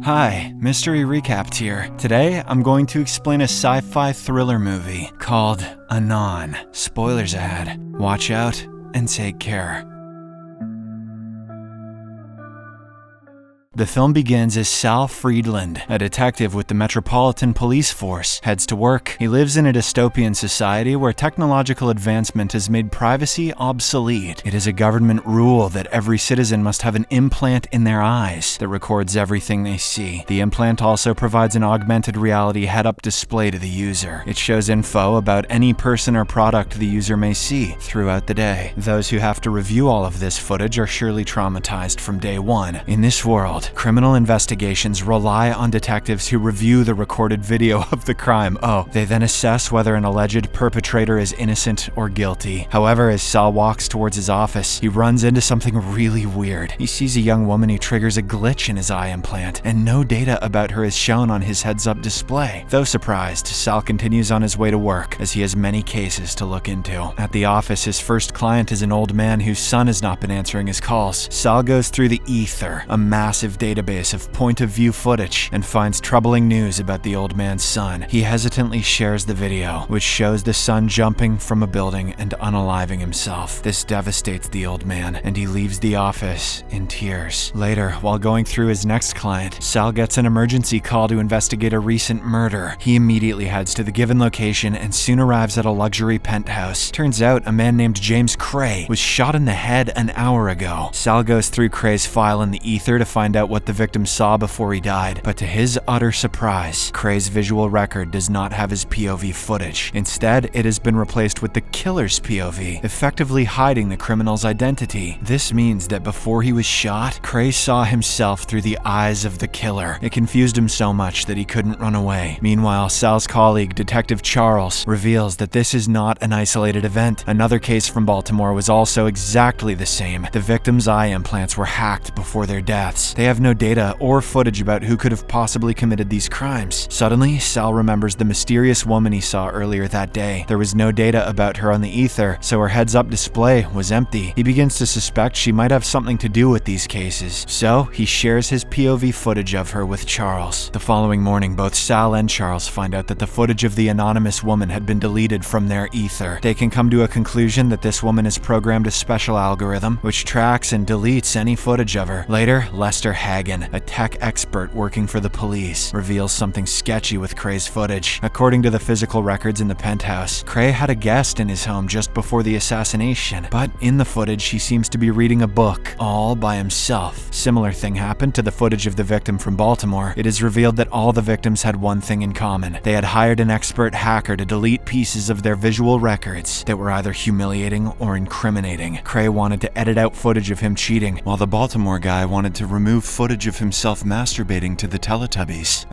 Hi, Mystery Recapped here. Today, I'm going to explain a sci-fi thriller movie called Anon. Spoilers ahead. Watch out and take care. The film begins as Sal Frieland, a detective with the Metropolitan Police Force, heads to work. He lives in a dystopian society where technological advancement has made privacy obsolete. It is a government rule that every citizen must have an implant in their eyes that records everything they see. The implant also provides an augmented reality head-up display to the user. It shows info about any person or product the user may see throughout the day. Those who have to review all of this footage are surely traumatized from day one. In this world, criminal investigations rely on detectives who review the recorded video of the crime. They then assess whether an alleged perpetrator is innocent or guilty. However, as Sal walks towards his office, he runs into something really weird. He sees a young woman who triggers a glitch in his eye implant, and no data about her is shown on his heads-up display. Though surprised, Sal continues on his way to work, as he has many cases to look into. At the office, his first client is an old man whose son has not been answering his calls. Sal goes through the ether, a massive database of point-of-view footage, and finds troubling news about the old man's son. He hesitantly shares the video, which shows the son jumping from a building and unaliving himself. This devastates the old man, and he leaves the office in tears. Later, while going through his next client, Sal gets an emergency call to investigate a recent murder. He immediately heads to the given location and soon arrives at a luxury penthouse. Turns out a man named James Cray was shot in the head an hour ago. Sal goes through Cray's file in the ether to find out what the victim saw before he died, but to his utter surprise, Cray's visual record does not have his POV footage. Instead, it has been replaced with the killer's POV, effectively hiding the criminal's identity. This means that before he was shot, Cray saw himself through the eyes of the killer. It confused him so much that he couldn't run away. Meanwhile, Sal's colleague, Detective Charles, reveals that this is not an isolated event. Another case from Baltimore was also exactly the same. The victim's eye implants were hacked before their deaths. They have no data or footage about who could have possibly committed these crimes. Suddenly, Sal remembers the mysterious woman he saw earlier that day. There was no data about her on the ether, so her heads-up display was empty. He begins to suspect she might have something to do with these cases, so he shares his POV footage of her with Charles. The following morning, both Sal and Charles find out that the footage of the anonymous woman had been deleted from their ether. They can come to a conclusion that this woman has programmed a special algorithm which tracks and deletes any footage of her. Later, Lester Hagen, a tech expert working for the police, reveals something sketchy with Cray's footage. According to the physical records in the penthouse, Cray had a guest in his home just before the assassination, but in the footage he seems to be reading a book all by himself. Similar thing happened to the footage of the victim from Baltimore. It is revealed that all the victims had one thing in common. They had hired an expert hacker to delete pieces of their visual records that were either humiliating or incriminating. Cray wanted to edit out footage of him cheating, while the Baltimore guy wanted to remove footage of himself masturbating to the Teletubbies.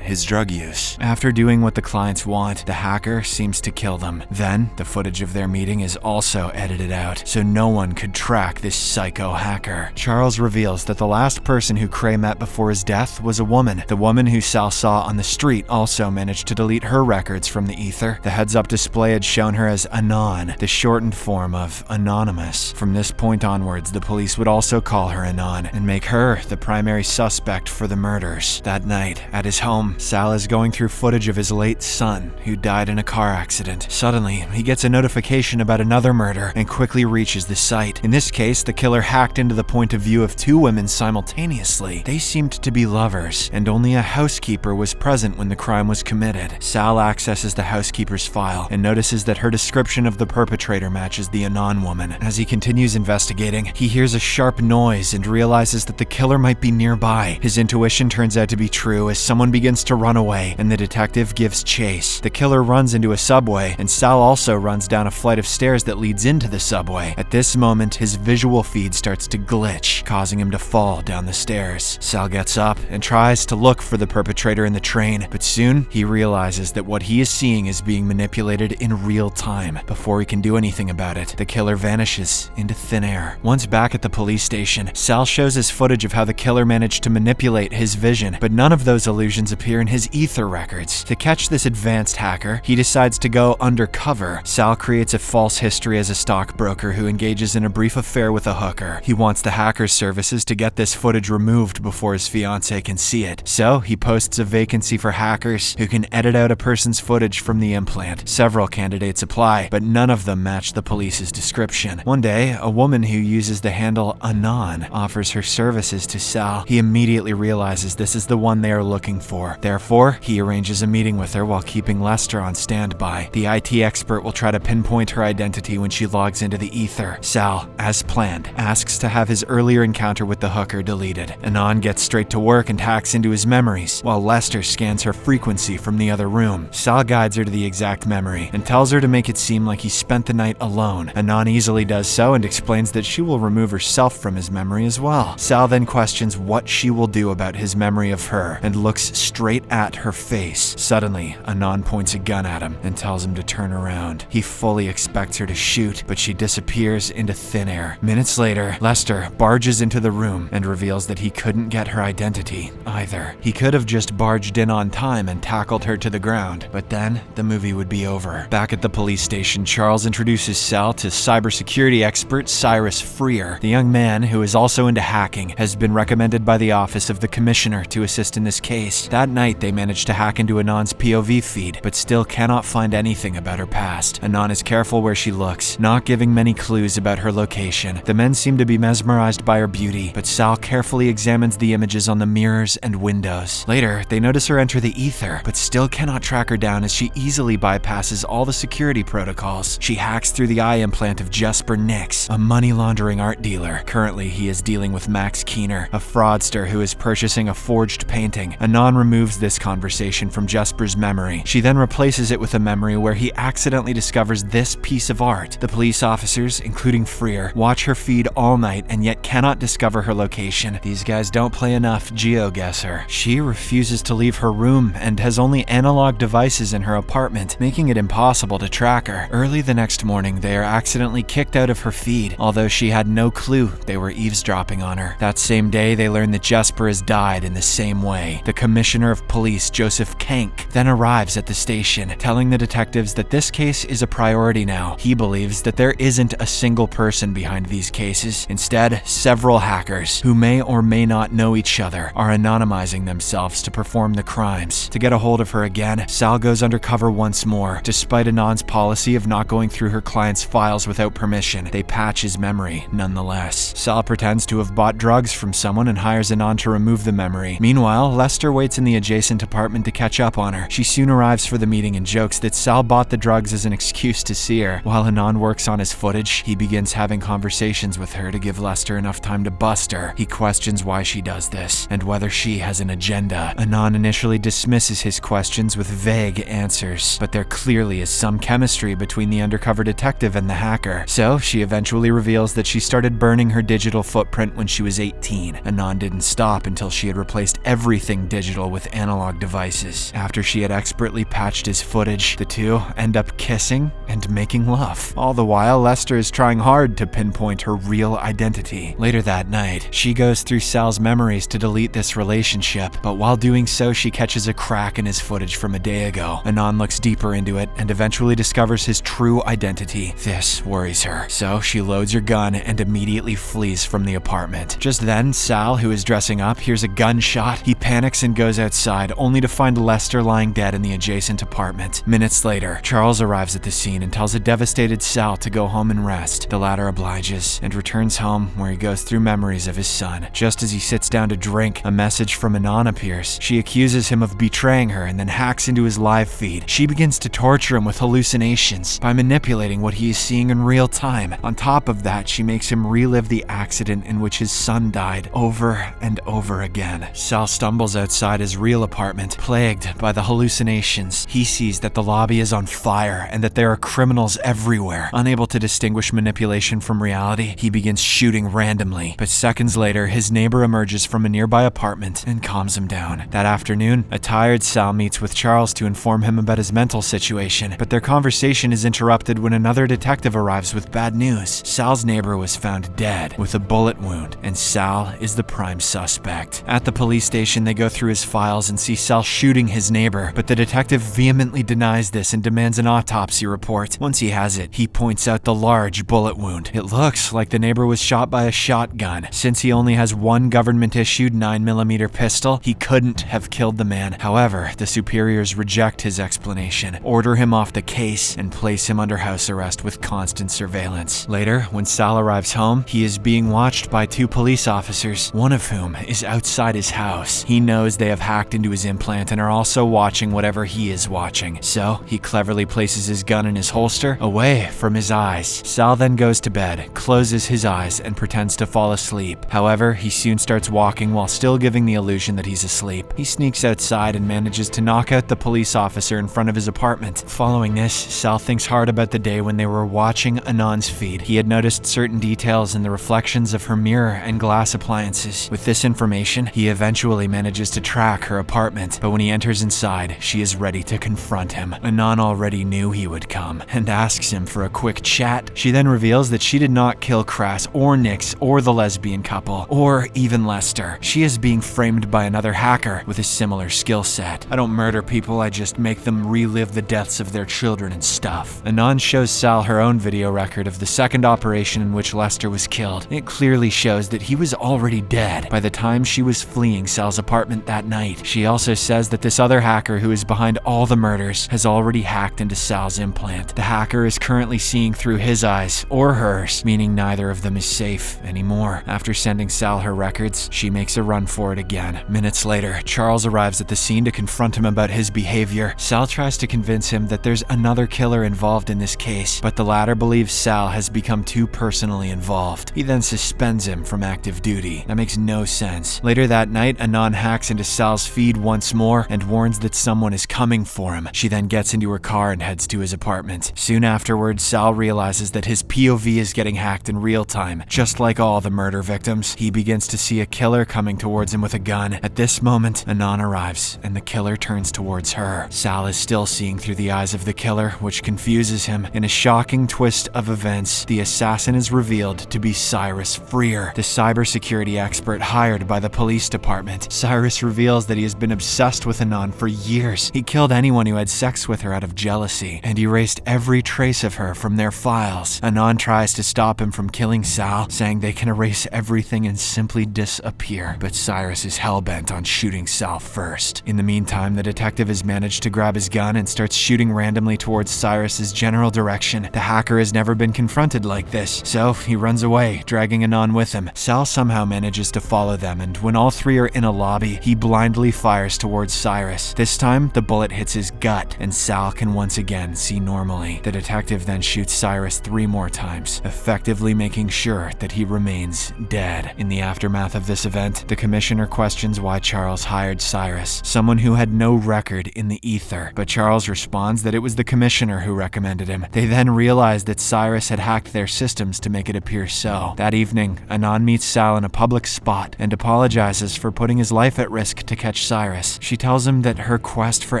His drug use. After doing what the clients want, the hacker seems to kill them. Then, the footage of their meeting is also edited out, so no one could track this psycho hacker. Charles reveals that the last person who Cray met before his death was a woman. The woman who Sal saw on the street also managed to delete her records from the ether. The heads-up display had shown her as Anon, the shortened form of Anonymous. From this point onwards, the police would also call her Anon and make her the primary suspect for the murders. That night, at his home, Sal is going through footage of his late son, who died in a car accident. Suddenly, he gets a notification about another murder and quickly reaches the site. In this case, the killer hacked into the point of view of two women simultaneously. They seemed to be lovers, and only a housekeeper was present when the crime was committed. Sal accesses the housekeeper's file and notices that her description of the perpetrator matches the Anon woman. As he continues investigating, he hears a sharp noise and realizes that the killer might be nearby. His intuition turns out to be true as someone begins to run away and the detective gives chase. The killer runs into a subway, and Sal also runs down a flight of stairs that leads into the subway. At this moment, his visual feed starts to glitch, causing him to fall down the stairs. Sal gets up and tries to look for the perpetrator in the train, but soon he realizes that what he is seeing is being manipulated in real time. Before he can do anything about it, the killer vanishes into thin air. Once back at the police station, Sal shows his footage of how the killer managed to manipulate his vision, but none of those illusions appear in his ether records. To catch this advanced hacker, he decides to go undercover. Sal creates a false history as a stockbroker who engages in a brief affair with a hooker. He wants the hacker's services to get this footage removed before his fiancée can see it. So he posts a vacancy for hackers who can edit out a person's footage from the implant. Several candidates apply, but none of them match the police's description. One day, a woman who uses the handle Anon offers her services to Sal. He immediately realizes this is the one they are looking for. Therefore, he arranges a meeting with her while keeping Lester on standby. The IT expert will try to pinpoint her identity when she logs into the ether. Sal, as planned, asks to have his earlier encounter with the hooker deleted. Anon gets straight to work and hacks into his memories, while Lester scans her frequency from the other room. Sal guides her to the exact memory and tells her to make it seem like he spent the night alone. Anon easily does so and explains that she will remove herself from his memory as well. Sal then questions what she will do about his memory of her and looks straight at her face. Suddenly, Anon points a gun at him and tells him to turn around. He fully expects her to shoot, but she disappears into thin air. Minutes later, Lester barges into the room and reveals that he couldn't get her identity either. He could have just barged in on time and tackled her to the ground, but then the movie would be over. Back at the police station, Charles introduces Sal to cybersecurity expert Sal Frieland. The young man, who is also into hacking, has been recommended by the office of the commissioner to assist in this case. That night, they manage to hack into Anon's POV feed, but still cannot find anything about her past. Anon is careful where she looks, not giving many clues about her location. The men seem to be mesmerized by her beauty, but Sal carefully examines the images on the mirrors and windows. Later, they notice her enter the ether, but still cannot track her down as she easily bypasses all the security protocols. She hacks through the eye implant of Jesper Nix, a money-laundering art dealer. Currently, he is dealing with Max Keener, a fraudster who is purchasing a forged painting. Anon removes this conversation from Jesper's memory. She then replaces it with a memory where he accidentally discovers this piece of art. The police officers, including Frieland, watch her feed all night and yet cannot discover her location. These guys don't play enough GeoGuessr. She refuses to leave her room and has only analog devices in her apartment, making it impossible to track her. Early the next morning, they are accidentally kicked out of her feed, although she had no clue they were eavesdropping on her. That same day, they learn that Jesper has died in the same way. The commissioner of police, Joseph Kank, then arrives at the station, telling the detectives that this case is a priority now. He believes that there isn't a single person behind these cases. Instead, several hackers, who may or may not know each other, are anonymizing themselves to perform the crimes. To get a hold of her again, Sal goes undercover once more. Despite Anon's policy of not going through her client's files without permission, they patch his memory nonetheless. Sal pretends to have bought drugs from someone and hires Anon to remove the memory. Meanwhile, Lester waits in the adjacent apartment to catch up on her. She soon arrives for the meeting and jokes that Sal bought the drugs as an excuse to see her. While Anon works on his footage, he begins having conversations with her to give Lester enough time to bust her. He questions why she does this and whether she has an agenda. Anon initially dismisses his questions with vague answers, but there clearly is some chemistry between the undercover detective and the hacker. So she eventually reveals that she started burning her digital footprint when she was 18. Anon didn't stop until she had replaced everything digital with analog devices. After she had expertly patched his footage, the two end up kissing and making love. All the while, Lester is trying hard to pinpoint her real identity. Later that night, she goes through Sal's memories to delete this relationship, but while doing so, she catches a crack in his footage from a day ago. Anon looks deeper into it and eventually discovers his true identity. This worries her, so she loads her gun and immediately flees from the apartment. Just then, Sal, who is dressing up, hears a gunshot. He panics and goes outside, only to find Lester lying dead in the adjacent apartment. Minutes later, Charles arrives at the scene and tells a devastated Sal to go home and rest. The latter obliges and returns home, where he goes through memories of his son. Just as he sits down to drink, a message from Anon appears. She accuses him of betraying her and then hacks into his live feed. She begins to torture him with hallucinations by manipulating what he is seeing in real time. On top of that, she makes him relive the accident in which his son died over and over again. Sal stumbles outside his real apartment, plagued by the hallucinations. He sees that the lobby is on fire and that there are criminals everywhere. Unable to distinguish manipulation from reality, he begins shooting randomly. But seconds later, his neighbor emerges from a nearby apartment and calms him down. That afternoon, a tired Sal meets with Charles to inform him about his mental situation, but their conversation is interrupted when another detective arrives with bad news. Sal's neighbor was found dead with a bullet wound, and Sal is the prime suspect. At the police station, they go through his files and see Sal shooting his neighbor, but the detective vehemently denies this and demands an autopsy report. Once he has it, he points out the large bullet wound. It looks like the neighbor was shot by a shotgun. Since he only has one government-issued 9mm pistol, he couldn't have killed the man. However, the superiors reject his explanation, order him off the case, and place him under house arrest with constant surveillance. Later, when Sal arrives home, he is being watched by two police officers, one of whom is outside his house. He knows they have hacked into his implant and are also watching whatever he is watching, so he cleverly places his gun in his holster, away from his eyes. Sal then goes to bed, closes his eyes, and pretends to fall asleep. However, he soon starts walking while still giving the illusion that he's asleep. He sneaks outside and manages to knock out the police officer in front of his apartment. Following this, Sal thinks hard about the day when they were watching Anon's feed. He had noticed certain details in the reflections of her mirror and glass appliances. With this information, he eventually manages to track her apartment, but when he enters inside, she is ready to confront him. Anon already knew he would come and asks him for a quick chat. She then reveals that she did not kill Crass or Nix or the lesbian couple, or even Lester. She is being framed by another hacker with a similar skill set. I don't murder people, I just make them relive the deaths of their children and stuff. Anon shows Sal her own video record of the second operation in which Lester was killed. It clearly shows that he was already dead by the time she was fleeing Sal's apartment that night. She also says that this other hacker who is behind all the murders has already hacked into Sal's implant. The hacker is currently seeing through his eyes, or hers, meaning neither of them is safe anymore. After sending Sal her records, she makes a run for it again. Minutes later, Charles arrives at the scene to confront him about his behavior. Sal tries to convince him that there's another killer involved in this case, but the latter believes Sal has become too personally involved. He then suspends him from active duty. That makes no sense. Later that night, Anon hacks into Sal's feed once more and warns that someone is coming for him. She then gets into her car and heads to his apartment. Soon afterwards, Sal realizes that his POV is getting hacked in real time. Just like all the murder victims, he begins to see a killer coming towards him with a gun. At this moment, Anon arrives, and the killer turns towards her. Sal is still seeing through the eyes of the killer, which confuses him. In a shocking twist of events, the assassin is revealed to be Cyrus Freer, the cybersecurity expert hired by the police department. Cyrus reveals that he has been obsessed with Anon for years. He killed anyone who had sex with her out of jealousy, and erased every trace of her from their files. Anon tries to stop him from killing Sal, saying they can erase everything and simply disappear, but Cyrus is hellbent on shooting Sal first. In the meantime, the detective has managed to grab his gun and starts shooting randomly towards Cyrus's general direction. The hacker has never been confronted like this, so he runs away, dragging Anon with him. Sal somehow manages to follow them, and when all three are in a lobby, he blindly fires towards Cyrus. This time, the bullet hits his gut, and Sal can once again see normally. The detective then shoots Cyrus 3 more times, effectively making sure that he remains dead. In the aftermath of this event, the commissioner questions why Charles hired Cyrus, someone who had no record in the ether, but Charles responds that it was the commissioner who recommended him. They then realize that Cyrus had hacked their systems to make it appear so. That evening, Anon meets Sal in a public spot and apologizes for putting his life at risk to catch Cyrus. She tells him that her quest for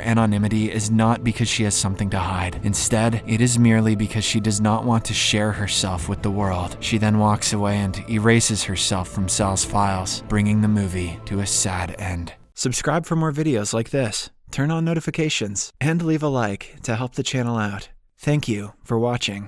anonymity is not because she has something to hide. Instead, it is merely because she does not want to share herself with the world. She then walks away and erases herself from Sal's files, bringing the movie to a sad end. Subscribe for more videos like this, turn on notifications, and leave a like to help the channel out. Thank you for watching.